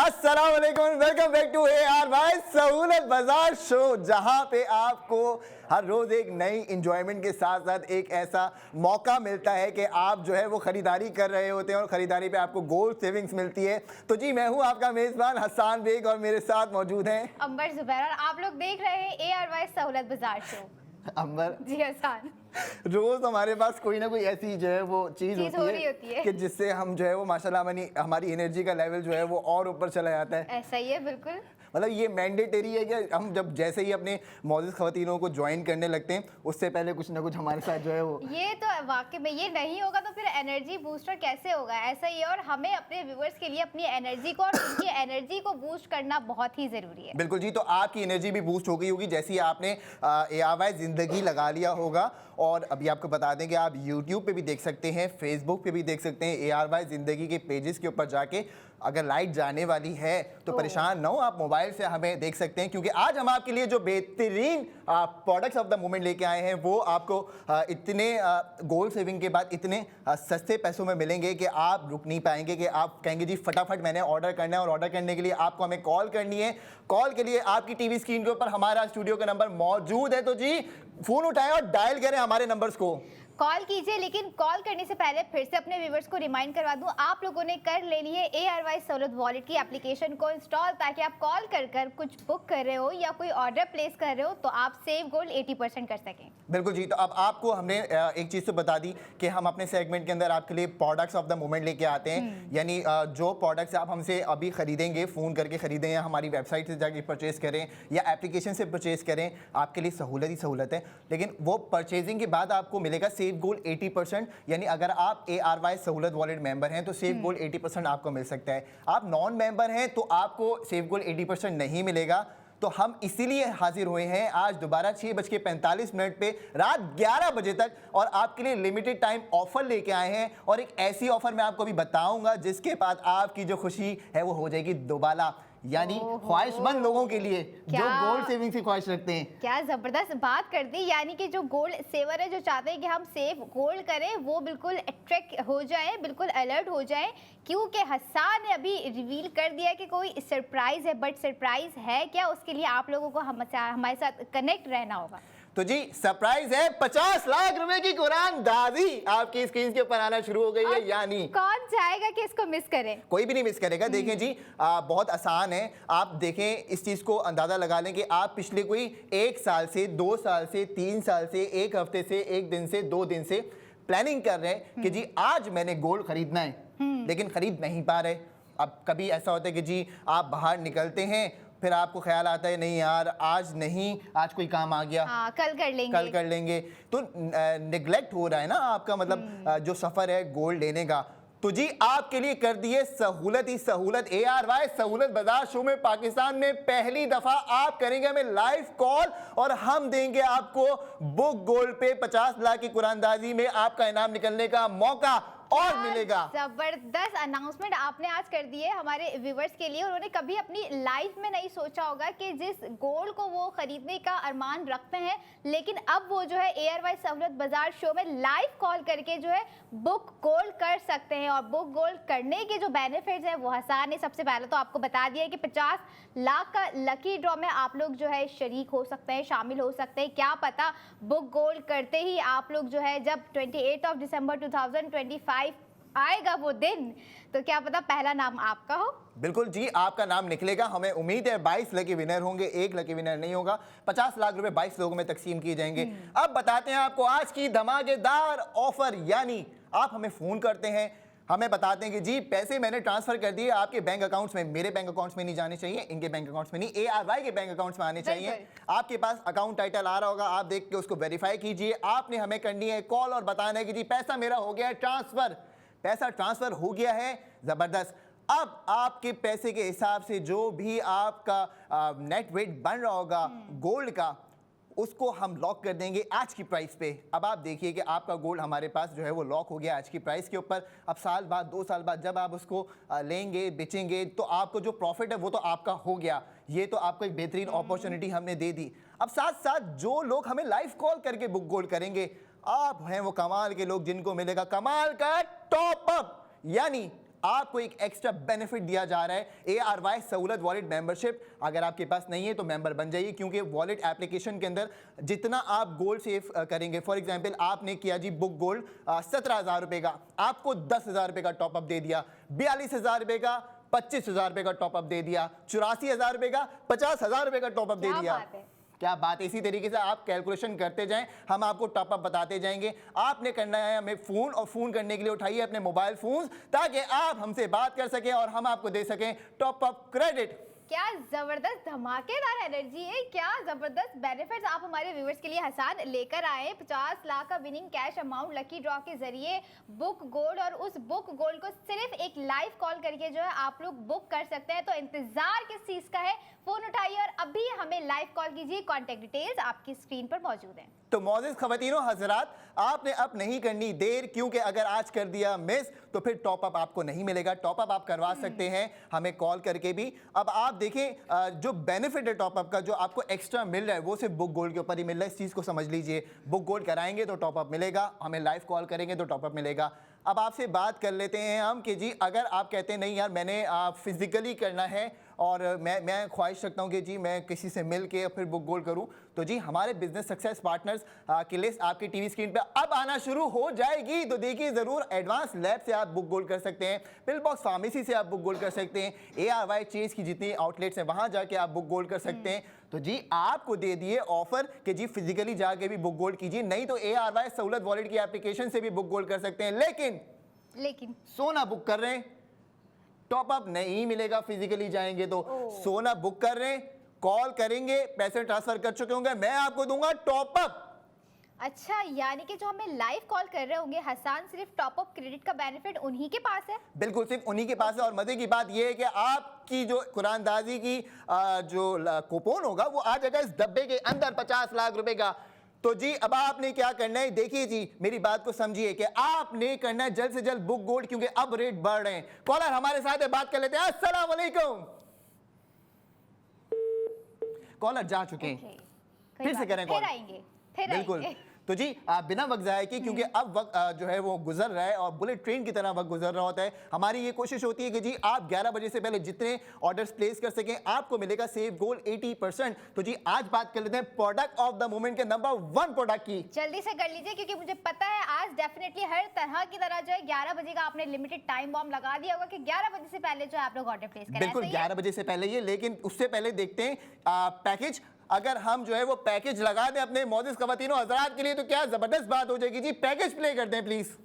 अस्सलाम वालेकुम, welcome back to ARY सहूलत बाजार शो, जहां पे आपको हर रोज एक नई इंजॉयमेंट के साथ साथ एक ऐसा मौका मिलता है कि आप जो है वो खरीदारी कर रहे होते हैं और खरीदारी पे आपको गोल्ड सेविंग्स मिलती है। तो जी मैं हूं आपका मेजबान हसन बेग और मेरे साथ मौजूद हैं अंबर जुबैर और आप लोग देख रहे हैं ARY सहूलत बाजार शो। अंबर जी हसन। रोज हमारे पास कोई ना कोई ऐसी जो है वो चीज होती है कि जिससे हम जो है वो माशाल्लाह हमारी एनर्जी का लेवल जो है वो और ऊपर चला जाता है। ऐसा ही है बिल्कुल। मतलब ये मैंडेटरी है कि हम जब जैसे ही अपने मौजूद खवातीनों को ज्वाइन करने लगते हैं उससे पहले कुछ ना कुछ हमारे साथ जो है वो ये तो वाकई में ये नहीं होगा तो फिर एनर्जी बूस्टर कैसे होगा, ऐसा ही है। और हमें अपने व्यूअर्स के लिए अपनी एनर्जी को और उनकी एनर्जी को बूस्ट करना बहुत ही जरूरी है। बिल्कुल जी, तो आपकी एनर्जी भी बूस्ट हो गई होगी जैसे ही आपने ARY जिंदगी लगा लिया होगा। और अभी आपको बता दें कि आप YouTube पे भी देख सकते हैं, Facebook पे भी देख सकते हैं। ARY जिंदगी के पेजेस के ऊपर जाके अगर लाइट जाने वाली है तो परेशान ना हो, आप मोबाइल से हमें देख सकते हैं, क्योंकि आज हम आपके लिए जो बेहतरीन प्रोडक्ट्स ऑफ द मोमेंट लेके आए हैं वो आपको इतने गोल्ड सेविंग के बाद इतने सस्ते पैसों में मिलेंगे कि आप रुक नहीं पाएंगे, कि आप कहेंगे जी फटाफट मैंने ऑर्डर करना है। और ऑर्डर करने के लिए आपको हमें कॉल करनी है। कॉल के लिए आपकी टीवी स्क्रीन के ऊपर हमारा स्टूडियो का नंबर मौजूद है, तो जी फोन उठाएं और डायल करें हमारे नंबर्स को, कॉल कीजिए। लेकिन कॉल करने से पहले फिर से अपने व्यूअर्स को रिमाइंड करवा दूं, आप लोगों ने कर लेनी है ARY सहूलत वॉलेट की एप्लीकेशन को इंस्टॉल, ताकि आप कॉल कर कुछ बुक कर रहे हो या कोई ऑर्डर प्लेस कर रहे हो तो आप सेव गोल्ड 80% कर सकें। बिल्कुल जी, तो अब आपको हमने एक चीज़ तो बता दी कि हम अपने सेगमेंट के अंदर आपके लिए प्रोडक्ट्स ऑफ द मोमेंट लेके आते हैं। यानी जो प्रोडक्ट्स आप हमसे अभी खरीदेंगे, फ़ोन करके खरीदें या हमारी वेबसाइट से जाके परचेज़ करें या एप्लीकेशन से परचेज़ करें, आपके लिए सहूलत ही सहूलत है। लेकिन वो परचेजिंग के बाद आपको मिलेगा सेव गोल्ड 80%। यानी अगर आप ARY सहूलत वॉलेट मेंबर हैं तो सेव गोल्ड 80% आपको मिल सकता है। आप नॉन मेंबर हैं तो आपको सेव गोल्ड 80% नहीं मिलेगा। तो हम इसीलिए हाजिर हुए हैं आज दोबारा 6:45 पे रात 11 बजे तक, और आपके लिए लिमिटेड टाइम ऑफर लेके आए हैं। और एक ऐसी ऑफर मैं आपको अभी बताऊंगा जिसके बाद आपकी जो खुशी है वो हो जाएगी दोबाला। यानी ख्वाहिशमंद लोगों के लिए जो गोल्ड सेविंग की ख्वाहिश रखते हैं। क्या जबरदस्त बात कर दी। यानी कि जो गोल्ड सेवर है, जो चाहते हैं कि हम सेव गोल्ड करें, वो बिल्कुल अट्रैक्ट हो जाएं, बिल्कुल अलर्ट हो जाएं, क्योंकि हसन ने अभी रिवील कर दिया कि कोई सरप्राइज है। बट सरप्राइज है क्या, उसके लिए आप लोगों को हमारे साथ कनेक्ट रहना होगा। तो जी सरप्राइज है, 50 लाख रुपए की कुरान दादी आपकी स्क्रीन के ऊपर आना शुरू हो गई है। यानी कौन चाहेगा कि इसको मिस करें? कोई भी नहीं मिस करेगा। देखें जी बहुत आसान है। आप देखें, इस चीज को अंदाजा लगा लें कि आप पिछले कोई 1 साल से 2 साल से 3 साल से 1 हफ्ते से 1 दिन से 2 दिन से प्लानिंग कर रहे हैं कि जी आज मैंने गोल्ड खरीदना है, लेकिन खरीद नहीं पा रहे। अब कभी ऐसा होता है कि जी आप बाहर निकलते हैं, फिर आपको ख्याल आता है नहीं यार आज नहीं, आज कोई काम आ गया, कल कर लेंगे, तो निगलेक्ट हो रहा है ना आपका मतलब जो सफर है गोल्ड लेने का। तो जी आपके लिए कर दिए सहूलत ही सहूलत। ARY सहूलत बाजार शो में पाकिस्तान में पहली दफा आप करेंगे हमें लाइव कॉल और हम देंगे आपको बुक गोल्ड पे 50 लाख की कुरानदाजी में आपका इनाम निकलने का मौका और मिलेगा। जबरदस्त अनाउंसमेंट आपने आज कर दी है हमारे व्यूवर्स के लिए। उन्होंने कभी अपनी लाइफ में नहीं सोचा होगा कि जिस गोल्ड को वो खरीदने का अरमान रखते हैं, लेकिन अब वो जो है ARY सहूलत बाजार शो में लाइव कॉल करके जो है बुक गोल्ड कर सकते हैं। और बुक गोल्ड करने के जो बेनिफिट्स हैं वो हसन ने सबसे पहले तो आपको बता दिया है कि 50 लाख का लकी ड्रॉ में आप लोग जो है शरीक हो सकते हैं, शामिल हो सकते हैं। क्या पता बुक गोल्ड करते ही आप लोग जो है जब 28 दिसंबर 2025 आएगा वो दिन, तो क्या पता पहला नाम आपका हो। बिल्कुल जी आपका नाम निकलेगा। हमें उम्मीद है 22 लकी विनर होंगे, एक लकी विनर नहीं होगा। 50 लाख रुपए 22 लोगों में तकसीम किए जाएंगे। अब बताते हैं आपको आज की धमाकेदार ऑफर। यानी आप हमें फोन करते हैं, हमें बताते हैं कि जी पैसे मैंने ट्रांसफर कर दिए आपके बैंक अकाउंट्स में, मेरे बैंक अकाउंट्स में नहीं जाने चाहिए, इनके बैंक अकाउंट्स में नहीं, ARY के बैंक अकाउंट्स में आने चाहिए। आपके पास अकाउंट टाइटल आ रहा होगा, आप देख के उसको वेरीफाई कीजिए। आपने हमें करनी है कॉल और बताना है कि जी पैसा मेरा हो गया है ट्रांसफर, पैसा ट्रांसफर हो गया है। जबरदस्त। अब आपके पैसे के हिसाब से जो भी आपका नेट वेट बन रहा होगा गोल्ड का, उसको हम लॉक कर देंगे आज की प्राइस पे। अब आप देखिए कि आपका गोल्ड हमारे पास जो है वो लॉक हो गया आज की प्राइस के ऊपर। अब साल बाद 2 साल बाद जब आप उसको लेंगे बेचेंगे तो आपको जो प्रॉफिट है वो तो आपका हो गया। ये तो आपको एक बेहतरीन अपॉर्चुनिटी हमने दे दी। अब साथ साथ जो लोग हमें लाइव कॉल करके बुक गोल्ड करेंगे, आप हैं वो कमाल के लोग जिनको मिलेगा कमाल का टॉप अप। यानी आपको एक एक्स्ट्रा बेनिफिट दिया जा रहा है ARY सहूलत वॉलेट मेंबरशिप। अगर आपके पास नहीं है तो मेंबर बन जाइए, क्योंकि वॉलेट एप्लीकेशन के अंदर जितना आप गोल्ड सेव करेंगे, फॉर एग्जांपल आपने किया जी बुक गोल्ड 17,000 रुपए का, आपको 10,000 रुपए का टॉपअप दे दिया, 42,000 रुपए का 25,000 रुपए का टॉपअप दे दिया, 84,000 रुपए का 50,000 रुपए का टॉपअप दे क्या दिया। बात है। क्या बात है। इसी तरीके से आप कैलकुलेशन करते जाएं, हम आपको टॉप अप बताते जाएंगे। आपने करना है हमें फोन, और फोन करने के लिए उठाइए अपने मोबाइल फोन, ताकि आप हमसे बात कर सकें और हम आपको दे सकें टॉप अप क्रेडिट। क्या जबरदस्त धमाकेदार एनर्जी है, क्या जबरदस्त बेनिफिट्स आप हमारे व्यूअर्स के लिए हसन लेकर आए। 50 लाख का winning cash amount lucky draw के जरिए बुक गोल्ड, और उस बुक गोल्ड को सिर्फ एक लाइव कॉल करके जो है आप लोग बुक कर सकते हैं। तो इंतजार किस चीज का है, फोन उठाइए और अभी हमें लाइव कॉल कीजिए। कॉन्टेक्ट डिटेल्स आपकी स्क्रीन पर मौजूद हैं। तो मौजूद खवातीनो हजरात, आपने अब नहीं करनी देर, क्योंकि अगर आज कर दिया मिस तो फिर टॉप अप आपको नहीं मिलेगा। टॉप अप आप करवा सकते हैं हमें कॉल करके भी। अब आप देखें जो बेनिफिट है टॉप अप का, जो आपको एक्स्ट्रा मिल रहा है वो सिर्फ बुक गोल्ड के ऊपर ही मिल रहा है। इस चीज़ को समझ लीजिए, बुक गोल्ड कराएंगे तो टॉप अप मिलेगा, हमें लाइव कॉल करेंगे तो टॉप अप मिलेगा। अब आपसे बात कर लेते हैं हम कि जी अगर आप कहते हैं नहीं यार मैंने फिजिकली करना है और मैं ख्वाहिश रखता हूँ कि जी मैं किसी से मिल के फिर बुक गोल्ड करूँ, तो जी हमारे बिजनेस सक्सेस पार्टनर्स की लिस्ट आपकी टीवी स्क्रीन पे अब आना शुरू हो जाएगी। तो देखिए ज़रूर, एडवांस लैब से आप बुक गोल्ड कर सकते हैं, पिल बॉक्स फार्मेसी से आप बुक गोल्ड कर सकते हैं, ARY चेज की जितनी आउटलेट्स हैं वहाँ जाके आप बुक गोल्ड कर सकते हैं। तो जी आपको दे दिए ऑफर कि जी फिजिकली जाके भी बुक गोल्ड कीजिए, नहीं तो ARY सहूलत वॉलेट की एप्लीकेशन से भी बुक गोल्ड कर सकते हैं। लेकिन सोना बुक कर रहे हैं, टॉप अप नहीं मिलेगा। फिजिकली जाएंगे तो सोना बुक कर रहे हैं, कॉल करेंगे, पैसे ट्रांसफर कर चुके होंगे, मैं आपको दूंगा टॉप अप। अच्छा, यानी कि जो हमें लाइव कॉल कर रहे होंगे हसन, सिर्फ टॉप अप क्रेडिट का बेनिफिट उन्हीं के पास है। बिल्कुल सिर्फ उन्हीं के पास है। और मजे की बात यह है कि आपकी जो कुरानदाजी की जो कूपन होगा वो आ जाएगा इस डब्बे के अंदर 50 लाख रुपए का। तो जी अब आपने क्या करना है, देखिए जी मेरी बात को समझिए कि आपने करना है जल्द से जल्द बुक गोल्ड, क्योंकि अब रेट बढ़ रहे हैं। कॉलर हमारे साथ है, बात कर लेते हैं। अस्सलाम वालेकुम। कॉलर जा चुके हैं, फिर से करें कॉल, फिर आएंगे। बिल्कुल। तो जी बिना वक्त ज़ाया किए, क्योंकि अब वक्त जो है वो गुजर रहा है और बुलेट ट्रेन की तरह वक्त गुजर रहा होता है, हमारी ये कोशिश होती है कि जी आप 11 बजे से पहले जितने ऑर्डर्स प्लेस कर सकें आपको मिलेगा सेव गोल्ड 80%। तो जी आज बात कर लेते हैं प्रोडक्ट ऑफ द मोमेंट के नंबर 1 प्रोडक्ट की। जल्दी से कर लीजिए, क्योंकि मुझे पता है आज डेफिनेटली हर तरह की तरह जो है 11 बजे का आपने लिमिटेड टाइम बॉम्ब लगा दिया होगा कि 11 बजे से पहले जो है आप लोग ऑर्डर प्लेस करें। बिल्कुल 11 बजे से पहले ये, लेकिन उससे पहले देखते हैं पैकेज। अगर हम जो है वो पैकेज लगा दें अपने मौजूद खवातीनों हजरात के लिए तो क्या जबरदस्त बात हो जाएगी। जी पैकेज प्ले कर दें प्लीज।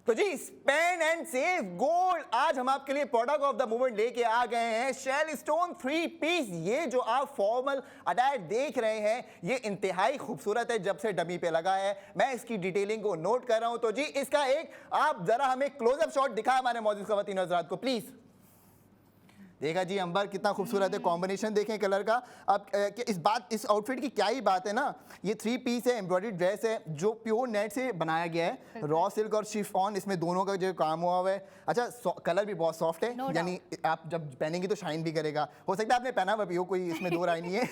तो जी स्पेंड एंड सेव गोल्ड, आज हम आपके लिए प्रोडक्ट ऑफ द मोमेंट लेके आ गए हैं शेल स्टोन 3 पीस। ये जो आप फॉर्मल अटायर देख रहे हैं ये इंतहाई खूबसूरत है जब से डमी पे लगा है। मैं इसकी डिटेलिंग को नोट कर रहा हूं। तो जी इसका एक आप जरा हमें क्लोजअप शॉट दिखाएं हमारे मौजूद खवातीन हज़रात को प्लीज। देखा जी अंबर कितना खूबसूरत है, कॉम्बिनेशन देखें कलर का। अब इस आउटफिट की क्या ही बात है ना, ये 3 पीस है, एम्ब्रॉयडरी ड्रेस है जो प्योर नेट से बनाया गया है, रॉ सिल्क और शिफॉन, इसमें दोनों का जो काम हुआ हुआ है। अच्छा कलर भी बहुत सॉफ्ट है, यानी आप जब पहनेंगे तो शाइन भी करेगा। हो सकता है आपने पहना हुआ भी हो, कोई इसमें दो राय नहीं है।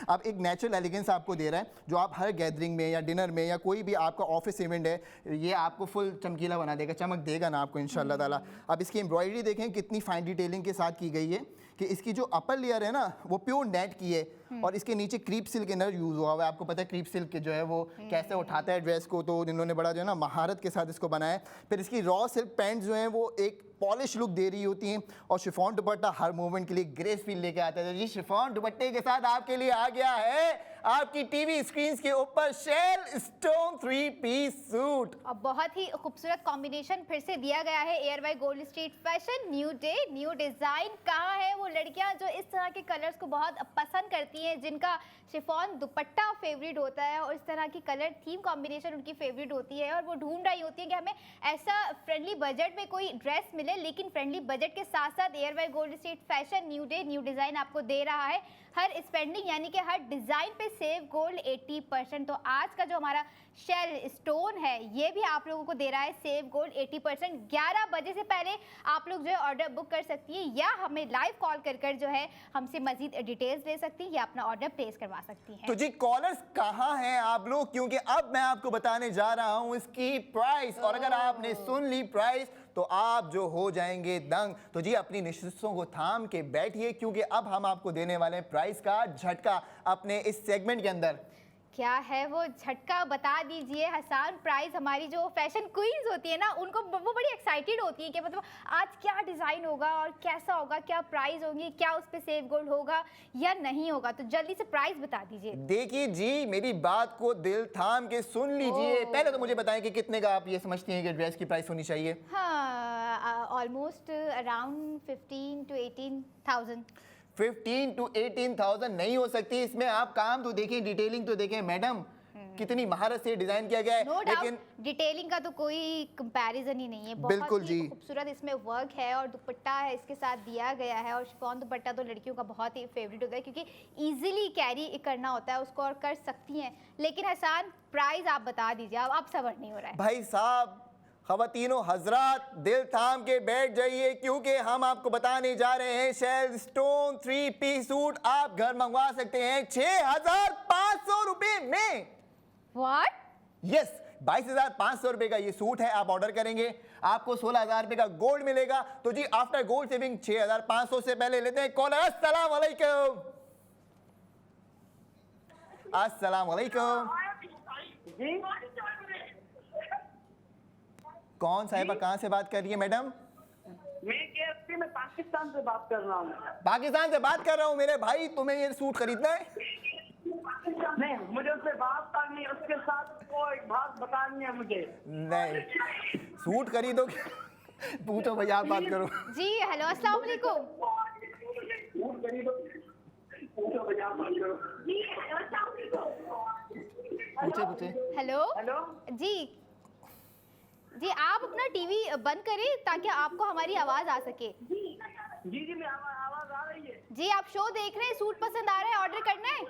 अब एक नेचुरल एलिगेंस आपको दे रहा है जो आप हर गैदरिंग में या डिनर में या कोई भी आपका ऑफिस इवेंट है, ये आपको फुल चमकीला बना देगा, चमक देगा ना आपको इंशाल्लाह ताला। अब इसकी एम्ब्रॉयडरी देखें कितनी फाइन डिटेलिंग के साथ की गई है कि इसकी जो अपर लेयर है ना वो प्योर नेट की है और इसके नीचे क्रीप सिल्क इनर यूज़ हुआ हुआ है। आपको पता है क्रीप सिल्क जो है वो कैसे उठाता है ड्रेस को, तो इन्होंने बड़ा जो है ना महारत के साथ इसको बनाया है। फिर इसकी रॉ सिल्क पैंट्स जो हैं वो एक पॉलिश लुक दे रही होती हैं और शिफॉन दुपट्टा हर मूवमेंट के लिए ग्रेस फील लेके आता है। जी शिफॉन दुपट्टे के साथ आपके लिए आ गया है आपकी टीवी स्क्रीन के ऊपर शेल स्टोन 3 पीस सूट। और बहुत ही खूबसूरत कॉम्बिनेशन फिर से दिया गया है ARY gold street fashion new day new design. कहाँ है वो लड़कियां जो इस तरह के कलर्स को बहुत पसंद करती हैं, जिनका शिफॉन दुपट्टा फेवरेट होता है और इस तरह की कलर थीम कॉम्बिनेशन उनकी फेवरेट होती है, और वो ढूंढ रही होती है कि हमें ऐसा फ्रेंडली बजट में कोई ड्रेस मिले, लेकिन फ्रेंडली बजट के साथ साथ ARY gold state fashion new day new design आपको दे रहा है। हर स्पेंडिंग यानी कि हर डिज़ाइन पे सेव गोल्ड 80%। तो आज का जो हमारा शेल स्टोन है ये भी आप लोगों को दे रहा है सेव गोल्ड 80%। 11 बजे से पहले आप लोग जो है ऑर्डर बुक कर सकती हैं, या हमें लाइव कॉल कर जो है हमसे मजीद डिटेल्स ले सकती हैं, या अपना ऑर्डर प्लेस करवा सकती हैं। तो जी कॉलर्स कहाँ हैं आप लोग, क्योंकि अब मैं आपको बताने जा रहा हूं इसकी प्राइस, और अगर आपने सुन ली प्राइस तो आप जो हो जाएंगे दंग। तो जी अपनी निश्चितों को थाम के बैठिए, क्योंकि अब हम आपको देने वाले हैं प्राइस का झटका अपने इस सेगमेंट के अंदर। क्या है वो झटका, बता दीजिए हसन। प्राइस हमारी जो फैशन क्वींस होती है ना, उनको वो बड़ी एक्साइटेड होती है कि मतलब आज क्या डिज़ाइन होगा और कैसा होगा, क्या प्राइस होगी, क्या उस पर सेव गोल्ड होगा या नहीं होगा। तो जल्दी से प्राइस बता दीजिए। देखिए जी मेरी बात को दिल थाम के सुन लीजिए। पहले तो मुझे बताएं कि कितने का आप ये समझती हैं कि ड्रेस की प्राइस होनी चाहिए। हाँ, ऑलमोस्ट अराउंड 15 to 18,000। 15 to 18,000 नहीं हो सकती। इसमें आप काम तो देखें, डिटेलिंग तो देखें मैडम, कितनी महारत से डिजाइन किया गया है। नो लेकिन डाउट डिटेलिंग का तो कोई कंपैरिजन ही नहीं है। बिल्कुल बहुत ही जी। खूबसूरत इसमें वर्क है और दुपट्टा है इसके साथ दिया गया है, और शिफॉन दुपट्टा तो लड़कियों का बहुत ही फेवरेट होता है क्योंकि इजीली कैरी करना होता है उसको, और कर सकती हैं। लेकिन हसन प्राइस आप बता दीजिए, अब सबर नहीं हो रहा है। भाई साहब, खवातीनों हजरात, दिल थाम के बैठ जाइए, क्योंकि हम आपको बताने जा रहे हैं शेल स्टोन 3 पीस सूट आप घर मंगवा सकते हैं 6,500 रुपए में। व्हाट? यस, 22,500 रुपए का ये सूट है। आप ऑर्डर करेंगे, आपको 16,000 रुपए का गोल्ड मिलेगा। तो जी आफ्टर गोल्ड सेविंग 6,500 से पहले लेते हैं कॉलर। अस्सलाम वालेकुम। अस्सलाम वालेकुम। कौन साहिबा, कहाँ से बात कर रही है मैडम? मैं पाकिस्तान से बात कर रहा हूँ। पाकिस्तान से बात कर रहा हूँ मेरे भाई, तुम्हें ये सूट खरीदना है? नहीं, मुझे उससे बात करनी है, उसके साथ कोई बात बतानी है मुझे। नहीं, सूट खरीदोगे? पूछो भैया, आप बात करो। जी हेलो, अस्सलाम वालेकुम। पूछे। हेलो हेलो जी जी, आप अपना टीवी बंद करें ताकि आपको हमारी आवाज आ सके। जी जी, मैं आवाज आ रही है। जी आप शो देख रहे हैं, सूट पसंद आ रहा है, ऑर्डर करना है?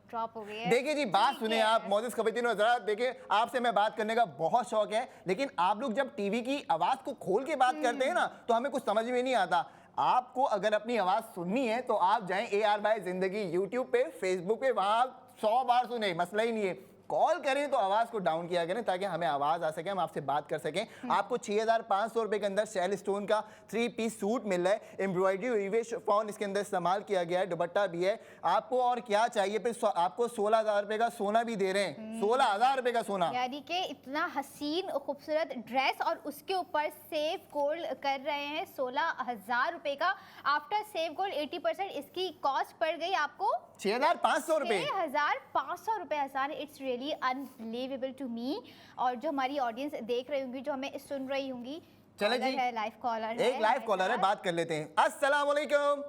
ड्रॉप हो गई है। देखिए जी, बात सुने आप मोजिज़ खवातीन हज़रात। देखिए, आपसे मैं बात करने का बहुत शौक है, लेकिन आप लोग जब टीवी की आवाज को खोल के बात करते हैं ना, तो हमें कुछ समझ में नहीं आता। आपको अगर अपनी आवाज सुननी है तो आप जाएं AR जिंदगी यूट्यूब पे, फेसबुक पे, वहां 100 बार सुने, मसला ही नहीं है। कॉल करें तो आवाज को डाउन किया करें ताकि हमें आवाज आ सके, हम आपसे बात कर सकें। आपको 6,500 रुपए के अंदर शेल स्टोन का 3 पीस सूट मिल रहा है। एम्ब्रॉयडरी हुई शिफॉन इसके अंदर इस्तेमाल किया गया है, दुपट्टा भी है। आपको और क्या चाहिए? फिर आपको 16,000 रुपए का सोना भी दे रहे हैं। 16,000 रुपए का सोना, यानी कि इतना हसीन खूबसूरत ड्रेस, और उसके ऊपर सेव गोल्ड कर रहे हैं 16,000 रुपए का। आफ्टर सेव गोल्ड 80% इसकी कॉस्ट पड़ गई आपको 6,500 रुपए। 6,500 रुपए। Hasan, it's really unbelievable to me. और जो हमारी ऑडियंस देख रही होंगी, जो हमें सुन रही होंगी, चले जी, है लाइव कॉलर, एक लाइव कॉलर है, बात कर लेते हैं। अस्सलाम वालेकुम।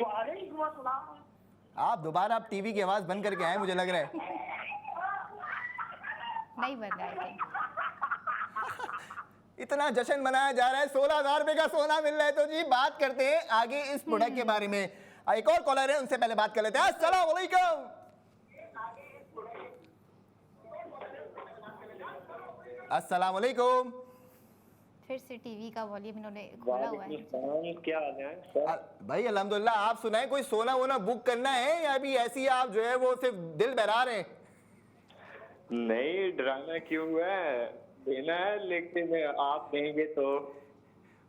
वालेकुम अस्सलाम। आप दोबारा आप टीवी की आवाज बंद करके आए, मुझे लग रहा है। नहीं बन रहा है। इतना जश्न मनाया जा रहा है, 16,000 रुपए का सोना मिल रहा है। तो जी बात करते हैं आगे इस प्रोडक्ट के बारे में। एक और कॉलर है, उनसे पहले बात कर लेते हैं। अस्सलाम वालेकुम। अस्सलाम वालेकुम। फिर से टीवी का वॉल्यूम इन्होंने खोला हुआ है। क्या हाल है? भाई अल्हम्दुलिल्लाह, आप सुनाए, कोई सोना वोना बुक करना है या अभी ऐसी आप जो है वो सिर्फ दिल बहला रहे हैं? नहीं, डराना क्यों है, देना है, लेकिन आप देंगे तो।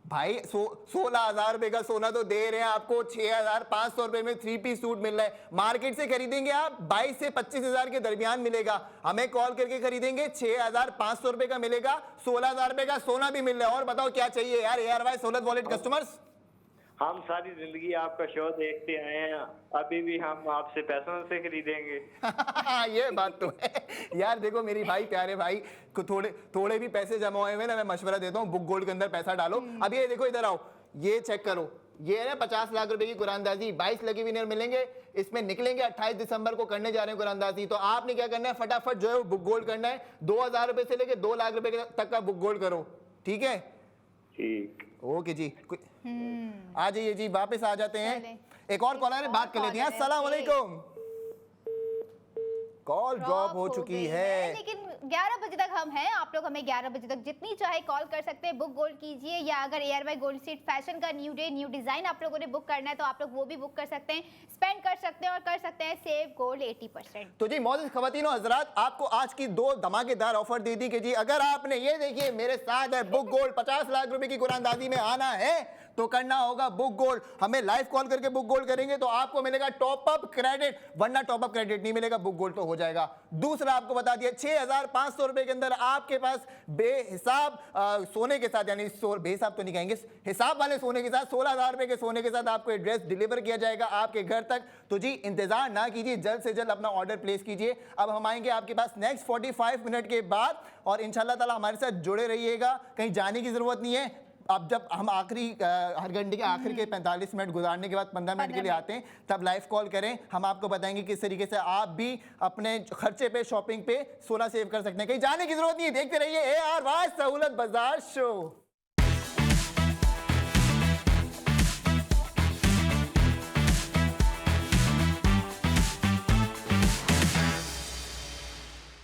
भाई 16,000 रुपए का सोना तो दे रहे हैं आपको, 6,500 रुपए में 3 पीस सूट मिल रहा है। मार्केट से खरीदेंगे आप 22 से 25,000 के दरमियान मिलेगा। हमें कॉल करके खरीदेंगे 6,500 रुपए का मिलेगा। 16,000 रुपए का सोना भी मिल रहा है। और बताओ क्या चाहिए यार, ARY सहूलत वॉलेट कस्टमर्स। हम सारी जिंदगी आपका शो देखते आए हैं, अभी भी हम आपसे पैसों से खरीदेंगे। ये बात तो है यार। देखो मेरी भाई, प्यारे भाई को थोड़े भी पैसे जमा हुए हैं ना, मैं मशवरा देता हूँ बुक गोल्ड के अंदर पैसा डालो। अब ये देखो, इधर आओ, ये चेक करो, ये है ना 50 लाख रुपए की कुरानदाजी, 22 लकी विनर मिलेंगे, इसमें निकलेंगे। 28 दिसंबर को करने जा रहे हैं कुरानदाजी। तो आपने क्या करना है, फटाफट जो है वो बुक गोल्ड करना है। 2000 रुपए से लेके 2 लाख रुपए तक का बुक गोल्ड करो, ठीक है? ठीक, ओके जी। आ जाइए जी, वापस आ जाते हैं। एक और कॉलर है, बात कर लेते हैं। अस्सलाम वालेकुम। कॉल ड्रॉप हो चुकी है, लेकिन 11 बजे तक हम हैं। आप लोग हमें 11 बजे तक जितनी चाहे कॉल कर सकते हैं, बुक गोल्ड कीजिए। या अगर एयरवाई गोल्ड स्ट्रीट फैशन का न्यू डे न्यू डिजाइन आप लोगों ने बुक करना है तो आप लोग वो भी बुक कर सकते हैं, स्पेंड कर सकते हैं और कर सकते हैं सेव गोल्ड 80%। तो जी मौजूद खवातीन और हजरात, आपको आज की 2 धमाकेदार ऑफर दे दी कि जी अगर आपने ये देखिए मेरे साथ है बुक गोल्ड 50 लाख रुपए की कुरानदाजी में आना है तो करना होगा बुक गोल्ड। हमें लाइव कॉल करके बुक गोल्ड करेंगे तो आपको मिलेगा टॉप अप क्रेडिट, वरना टॉप अप क्रेडिट नहीं मिलेगा, बुक गोल्ड तो हो जाएगा। दूसरा आपको बता दिया 6500 रुपए के अंदर आपके पास बेहिसाब सोने के साथ, यानी बेहिसाब तो नहीं कहेंगे, हिसाब वाले सोने के साथ 16,000 रुपए के सोने के साथ आपको एड्रेस डिलीवर किया जाएगा आपके घर तक। तो जी इंतजार ना कीजिए, जल्द से जल्द अपना ऑर्डर प्लेस कीजिए। अब हम आएंगे आपके पास नेक्स्ट 45 मिनट के बाद, और इंशाल्लाह ताला हमारे साथ जुड़े रहिएगा, कहीं जाने की जरूरत नहीं है। अब जब हम आखिरी हर घंटे के आखिर के 45 मिनट गुजारने के बाद 15 मिनट के लिए आते हैं, तब लाइव कॉल करें, हम आपको बताएंगे किस तरीके से आप भी अपने खर्चे पे, शॉपिंग पे सोना सेव कर सकते हैं। कहीं जाने की जरूरत नहीं है, देखते रहिए AR वाज सहूलत बाजार शो।